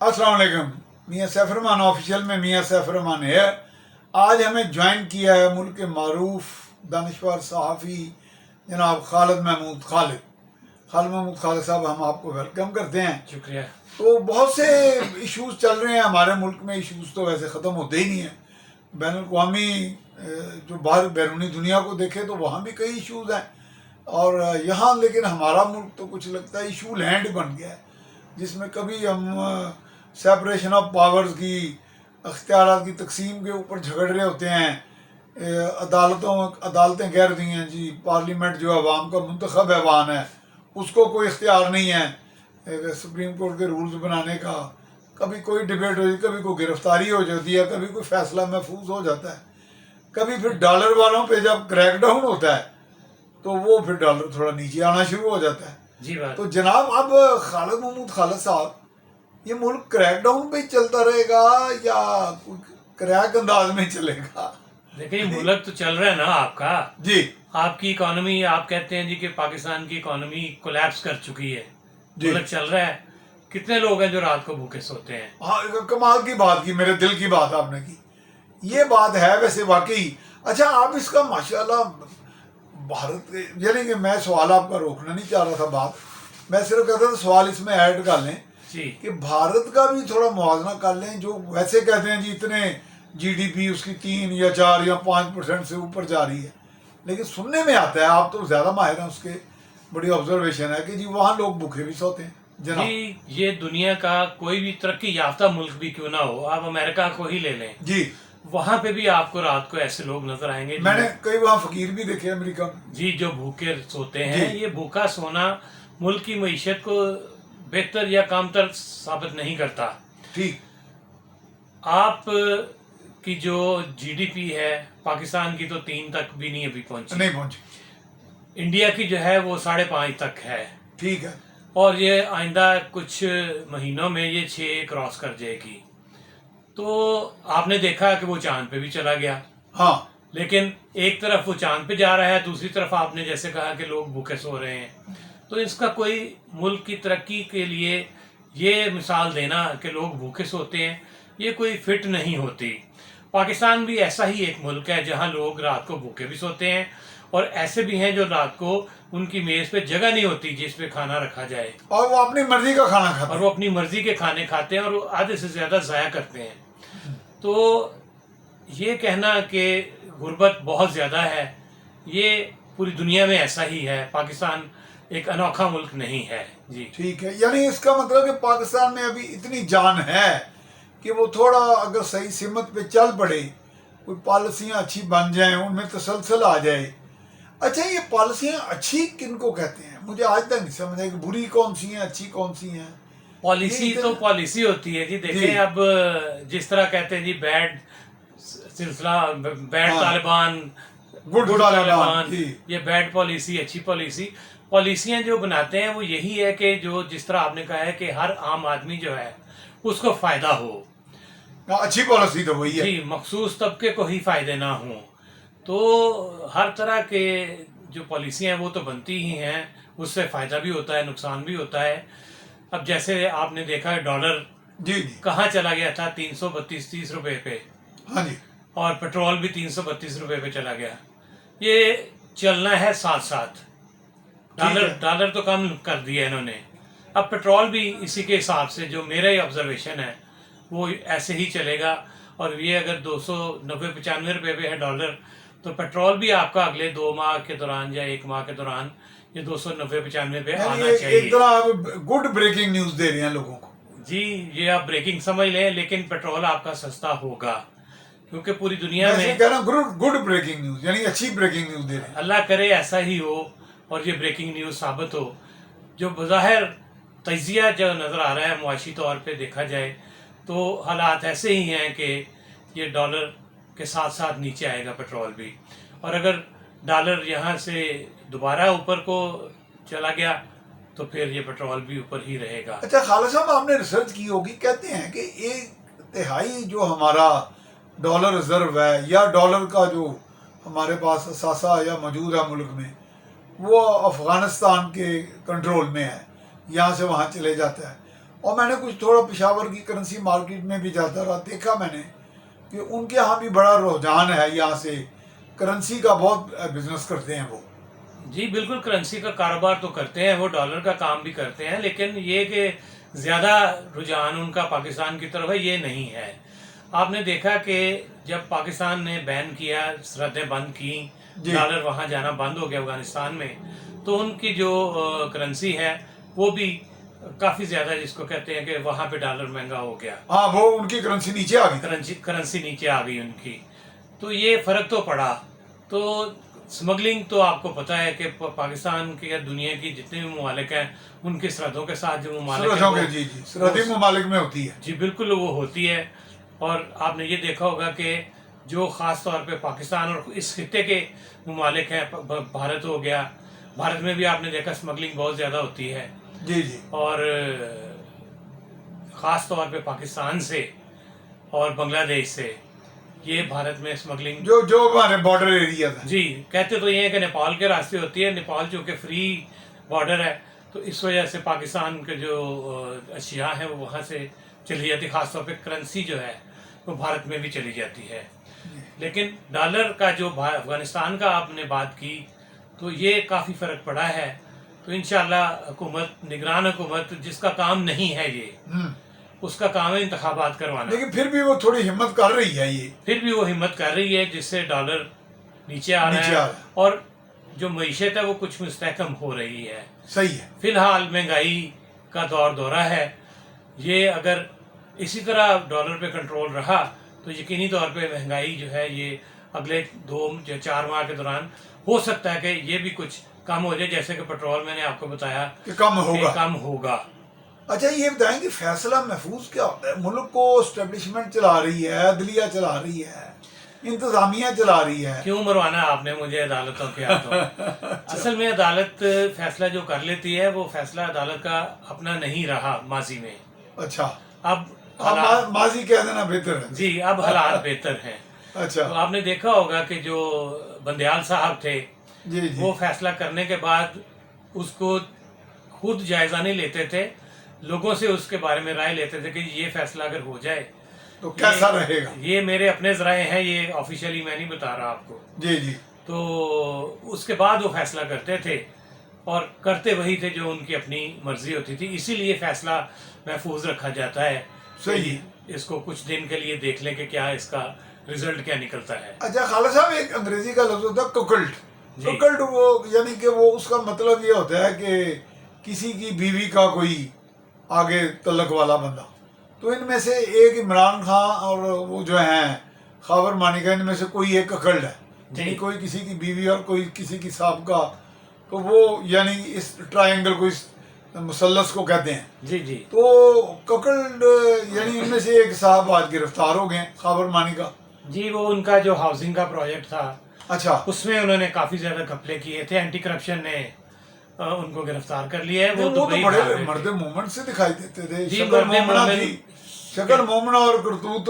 अस्सलाम वालेकुम। मियाँ सैफ रहमान ऑफिशियल में मियाँ सैफ रहमान है। आज हमें ज्वाइन किया है मुल्क के मारूफ दानिश्वर सहाफ़ी जनाब खालिद महमूद खालिद साहब, हम आपको वेलकम करते हैं। शुक्रिया। तो बहुत से इश्यूज़ चल रहे हैं हमारे मुल्क में। इश्यूज़ तो वैसे ख़त्म होते ही नहीं हैं। बैनुल-अक़वामी जो बाहर बैरूनी दुनिया को देखे तो वहाँ भी कई इश्यूज़ हैं, और यहाँ लेकिन हमारा मुल्क तो कुछ लगता है इशू लैंड बन गया है, जिसमें कभी हम सेपरेशन ऑफ पावर्स की, अख्तियारात की तकसीम के ऊपर झगड़ रहे होते हैं। अदालतें कह रही हैं जी पार्लियामेंट जो अवाम का मुंतखब ऐवान है, उसको कोई इख्तियार नहीं है सुप्रीम कोर्ट के रूल्स बनाने का। कभी कोई डिबेट हो जाती, कभी कोई गिरफ्तारी हो जाती है, कभी कोई फैसला महफूज हो जाता है, कभी फिर डॉलर वालों पे जब क्रैकडाउन होता है तो वो फिर डॉलर थोड़ा नीचे आना शुरू हो जाता है। जी बात। तो जनाब अब खालिद साहब, ये मुल्क क्रैकडाउन पे चलता रहेगा या क्रैक अंदाज में चलेगा? देखिए मुल्क तो चल रहा है ना आपका जी। आपकी इकोनॉमी, आप कहते हैं जी कि पाकिस्तान की इकोनॉमी कोलैप्स कर चुकी है, मुल्क चल रहा है। कितने लोग हैं जो रात को भूखे सोते हैं? हाँ, कमाल की बात की, मेरे दिल की बात आपने की। ये बात है वैसे वाकई। अच्छा, आप इसका माशाल्लाह भारत के, यानी कि मैं सवाल आपका रोकना नहीं चाह रहा था बात, मैं सिर्फ कहता था सवाल इसमें ऐड कर लें कि भारत का भी थोड़ा मुआवजा कर लें। जो वैसे कहते हैं जी इतने जीडीपी उसकी 3 या 4 या 5% से ऊपर जा रही है, लेकिन सुनने में आता है, आप तो ज़्यादा माहिर हैं उसके, बड़ी ऑब्जर्वेशन है कि जी वहाँ लोग भूखे भी सोते हैं। जी, ये दुनिया का कोई भी तरक्की याफ्ता मुल्क भी क्यों ना हो, आप अमेरिका को ही ले लें जी, वहाँ पे भी आपको रात को ऐसे लोग नजर आएंगे। मैंने कई वहाँ फकीर भी देखे अमेरिका में जी, जो भूखे सोते हैं। ये भूखा सोना मुल्क की मईशत को बेहतर या कमतर साबित नहीं करता। ठीक, आप की जो जीडीपी है पाकिस्तान की तो 3 तक भी नहीं अभी पहुंची। इंडिया की जो है वो 5.5 तक है। ठीक है, और ये आइंदा कुछ महीनों में ये 6 क्रॉस कर जाएगी। तो आपने देखा कि वो चांद पे भी चला गया। हाँ, लेकिन एक तरफ वो चांद पे जा रहा है, दूसरी तरफ आपने जैसे कहा कि लोग भूखे सो रहे हैं। तो इसका कोई मुल्क की तरक्की के लिए ये मिसाल देना कि लोग भूखे सोते हैं, ये कोई फिट नहीं होती। पाकिस्तान भी ऐसा ही एक मुल्क है जहां लोग रात को भूखे भी सोते हैं, और ऐसे भी हैं जो रात को उनकी मेज पे जगह नहीं होती जिस पे खाना रखा जाए, और वो अपनी मर्जी का खाना खाते हैं, और वो अपनी मर्जी के खाने खाते हैं और आधे से ज्यादा ज़ाया करते हैं। तो ये कहना कि गुर्बत बहुत ज़्यादा है, ये पूरी दुनिया में ऐसा ही है। पाकिस्तान एक अनोखा मुल्क नहीं है जी। ठीक है, यानी इसका मतलब कि पाकिस्तान में अभी इतनी जान है कि वो थोड़ा अगर सही सिमत पे चल पड़े, कोई पॉलिसियाँ अच्छी बन जाएं, उनमें तसलसल आ जाए। अच्छा, ये पॉलिसियाँ अच्छी किनको कहते हैं? मुझे आज तक नहीं समझ आया कि बुरी कौन सी हैं, अच्छी कौन सी हैं। पॉलिसी तो पॉलिसी होती है जी। देखें, अब जिस तरह कहते हैं जी बैड सिलसिला, बैड तालिबान, गुड तालिबान, ये बैड पॉलिसी, अच्छी पॉलिसी। पॉलिसियाँ जो बनाते हैं वो यही है कि जो जिस तरह आपने कहा है कि हर आम आदमी जो है उसको फ़ायदा हो। अच्छी पॉलिसी तो वही है जी, मखसूस तबके को ही फ़ायदे ना हो। तो हर तरह के जो पॉलिसियाँ हैं वो तो बनती ही हैं, उससे फ़ायदा भी होता है, नुकसान भी होता है। अब जैसे आपने देखा है डॉलर जी कहाँ चला गया था, 332-30 रुपए पे। हाँ जी, और पेट्रोल भी 332 रुपए पे चला गया। ये चलना है साथ साथ। डॉलर तो कम कर दिया इन्होंने, अब पेट्रोल भी इसी के हिसाब से, जो मेरा ही ऑब्जर्वेशन है वो ऐसे ही चलेगा। और ये अगर 290-95 रुपए पे है डॉलर, तो पेट्रोल भी आपका अगले 2 माह के दौरान या 1 माह के दौरान ये 290-95 पे आना चाहिए। एक तरह आप गुड ब्रेकिंग न्यूज दे रहे हैं लोगों को जी। ये आप ब्रेकिंग समझ लें, लेकिन पेट्रोल आपका सस्ता होगा क्योंकि पूरी दुनिया में कह रहा हूं गुड ब्रेकिंग न्यूज, यानी अच्छी ब्रेकिंग न्यूज दे रहे हैं। अल्लाह करे ऐसा ही हो और ये ब्रेकिंग न्यूज साबित हो। जो बज़ाहिर तजिया जो नज़र आ रहा है मुआशी तौर पे देखा जाए तो हालात ऐसे ही हैं कि ये डॉलर के साथ साथ नीचे आएगा पेट्रोल भी। और अगर डॉलर यहाँ से दोबारा ऊपर को चला गया तो फिर ये पेट्रोल भी ऊपर ही रहेगा। अच्छा खालिद साहब, आपने रिसर्च की होगी, कहते हैं कि 1/3 जो हमारा डॉलर रिजर्व है या डॉलर का जो हमारे पास असासा या मौजूद है मुल्क में, वो अफ़गानिस्तान के कंट्रोल में है, यहाँ से वहाँ चले जाता है। और मैंने कुछ थोड़ा पेशावर की करेंसी मार्केट में भी जाता रहा, देखा मैंने कि उनके यहाँ भी बड़ा रुझान है, यहाँ से करेंसी का बहुत बिजनेस करते हैं वो। जी बिल्कुल, करेंसी का कारोबार तो करते हैं वो, डॉलर का काम भी करते हैं, लेकिन ये कि ज़्यादा रुझान उनका पाकिस्तान की तरफ है ये नहीं है। आपने देखा कि जब पाकिस्तान ने बैन किया, सरहदें बंद की, डॉलर वहाँ जाना बंद हो गया अफगानिस्तान में, तो उनकी जो करेंसी है वो भी काफ़ी ज़्यादा, जिसको कहते हैं कि वहाँ पे डॉलर महंगा हो गया। हाँ, वो उनकी करेंसी नीचे आ गई, करेंसी नीचे आ गई उनकी, तो ये फ़र्क तो पड़ा। तो स्मगलिंग तो आपको पता है कि पाकिस्तान के दुनिया की जितने भी ममालिक हैं उनकी सरहदों के साथ जो ममालिक जी सरहदी ममालिक में होती है, जी बिल्कुल वो होती है। और आपने ये देखा होगा कि जो ख़ास तौर पे पाकिस्तान और इस खित्ते के ममालिक हैं, भारत हो गया, भारत में भी आपने देखा स्मगलिंग बहुत ज़्यादा होती है। जी जी। और ख़ास तौर पे पाकिस्तान से और बांग्लादेश से ये भारत में स्मगलिंग जो हमारे बॉर्डर एरिया है, जी कहते तो ये है कि नेपाल के रास्ते होती है, नेपाल चूँकि फ्री बॉर्डर है तो इस वजह से पाकिस्तान के जो अशिया हैं वो वहाँ से चली जाती, ख़ासतौर पे करेंसी जो है वो भारत में भी चली जाती है। लेकिन डॉलर का जो अफगानिस्तान का आपने बात की तो ये काफ़ी फ़र्क पड़ा है। तो इंशाल्लाह हुकूमत, निगरान हुकूमत जिसका काम नहीं है ये, उसका काम है इंतखाबात करवाना, लेकिन फिर भी वो थोड़ी हिम्मत कर रही है, ये फिर भी वो हिम्मत कर रही है जिससे डॉलर नीचे आ रहा है और जो मईशत है वो कुछ मुस्तहकम हो रही है। सही है। फिलहाल महंगाई का दौरा है, ये अगर इसी तरह डॉलर पे कंट्रोल रहा तो यकीनी तौर पे महंगाई जो है ये अगले 2-4 माह के दौरान हो सकता है कि ये भी कुछ कम हो जाए, जैसे कि पेट्रोल मैंने आपको बताया कि कम होगा। अच्छा, ये बताएंगे फैसला महफूज क्या होता है? मुल्क को एस्टेब्लिशमेंट चला रही है, अदलिया चला रही है, इंतजामिया चला रही है, क्यों मरवाना आपने मुझे अदालतों के हाथों? असल में अदालत फैसला जो कर लेती है वो फैसला अदालत का अपना नहीं रहा माजी में। अच्छा, अब माजी कह देना बेहतर है। जी, अब हालात बेहतर हैं। अच्छा, तो आपने देखा होगा कि जो बंदयाल साहब थे जी जी, वो फैसला करने के बाद उसको खुद जायजा नहीं लेते थे, लोगों से उसके बारे में राय लेते थे कि ये फैसला अगर हो जाए तो कैसा रहेगा। ये मेरे अपने ज़राए हैं, ये ऑफिशियली मैं नहीं बता रहा आपको। जी जी। तो उसके बाद वो फैसला करते थे और करते वही थे जो उनकी अपनी मर्जी होती थी, इसीलिए फैसला महफूज रखा जाता है। सही, इसको कुछ दिन के लिए देख लें कि क्या इसका रिजल्ट क्या निकलता है। अच्छा खाला साहब, एक अंग्रेजी का लफ्ज होता है कुकल्ट। कुकल्ट वो यानी कि वो उसका मतलब ये होता है कि किसी की बीवी का कोई आगे तलक वाला बंदा। तो इनमें से एक इमरान खान और वो जो हैं खाबर मानिका, इनमें से कोई एक ककल्ड है, यानी कोई किसी की बीवी और कोई किसी की साहब का, तो वो यानी इस ट्रायंगल को, इस मुसल्लस को कहते हैं। जी जी। तो ककल्ड यानी इनमें से एक साहब आज गिरफ्तार हो गए, खाबर मानिका जी। वो उनका जो हाउसिंग का प्रोजेक्ट था, अच्छा, उसमें उन्होंने काफी ज्यादा घपले किए थे, एंटी करप्शन ने उनको गिरफ्तार कर लिया है। वो तो बड़े मर्द मोमेंट से दिखाई देते थे, शक्ल मोमना और करतूत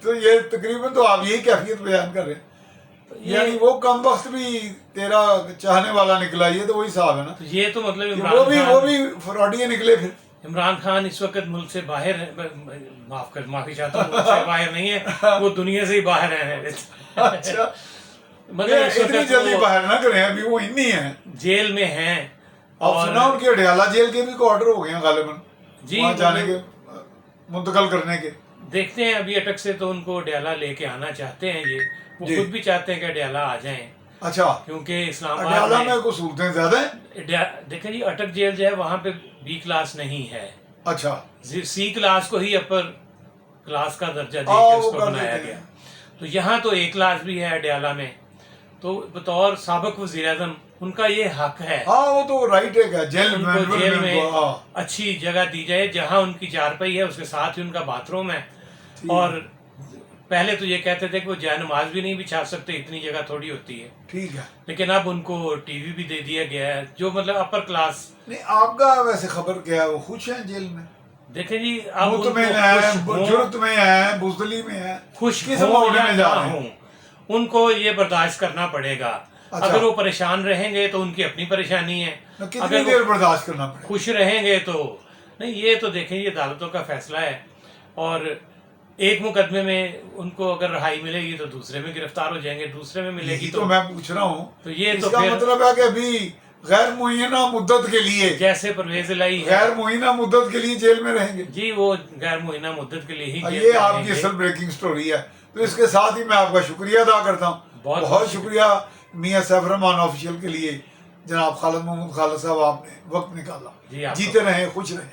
तो ये तकरीबन तो आप यही कैफियत बयान कर रहे हैं। यानी वो कम वक्त भी तेरा चाहने वाला निकला, ये तो वही साहब है ना। तो ये तो मतलब वो भी फ्रॉडिये निकले। फिर इमरान खान इस वक्त मुल्क से बाहर है, माफी चाहता हूँ, मुल्क से बाहर नहीं है, वो दुनिया से ही बाहर है। अच्छा, मतलब इतनी जल्दी बाहर ना करें, अभी वो इन्हीं है, जेल में हैं। और सुना उनके अडयाला जेल के भी ऑर्डर हो गए गालिबन जी जाने के, मुंतकल करने के। देखते हैं, अभी अटक से तो उनको अडयाला लेके आना चाहते हैं, ये वो खुद भी चाहते हैं कि अडयाला आ जाएं। अच्छा, क्योंकि इस्लामाबाद में कुछ सूरतें ज्यादा है। देखें जी, अटक जेल जो है वहाँ पे बी क्लास नहीं है। अच्छा, सी क्लास को ही अपर क्लास का दर्जा देकर उसको बनाया गया। तो यहाँ तो ए क्लास भी है अडयाला में। तो बतौर साबिक वज़ीर-ए-आज़म उनका ये हक है, वो तो राइट है, जेल में अच्छी जगह दी जाए जहाँ उनकी चारपाई है, उसके साथ ही उनका बाथरूम है। और पहले तो ये कहते थे कि वो जाए नमाज भी नहीं बिछा सकते, इतनी जगह थोड़ी होती है। ठीक है, लेकिन अब उनको टीवी भी दे दिया गया है, जो मतलब अपर क्लास। नहीं, आपका वैसे खबर क्या है, वो खुश है जेल में? देखें जी, अब जुर्त में है, बुज़दली में है, खुश किस में जा रहा हूँ, उनको ये बर्दाश्त करना पड़ेगा। अच्छा। अगर वो परेशान रहेंगे तो उनकी अपनी परेशानी है, कितनी अगर देर वो बर्दाश्त करना पड़ेगा? खुश रहेंगे तो नहीं। ये तो देखें, ये अदालतों का फैसला है, और एक मुकदमे में उनको अगर रहाई मिलेगी तो दूसरे में गिरफ्तार हो जाएंगे, दूसरे में मिलेगी यही तो मैं पूछ रहा हूँ। तो ये तो इसका फिर मतलब है कि अभी गैर मुअय्यना मुद्दत के लिए, जैसे परवेज इलाही है, गैर मुअय्यना मुद्दत के लिए जेल में रहेंगे जी, वो गैर मुअय्यना मुद्दत के लिए ही जेल ये में आपकी रहेंगे। असल ब्रेकिंग स्टोरी है। तो इसके साथ ही मैं आपका शुक्रिया अदा करता हूँ। बहुत बहुत शुक्रिया मियाँ सैफ रहमान ऑफिशियल के लिए, जनाब खालिद महमूद खालिद साहब, आपने वक्त निकाला। जी, आपका जीते रहें, खुश रहें।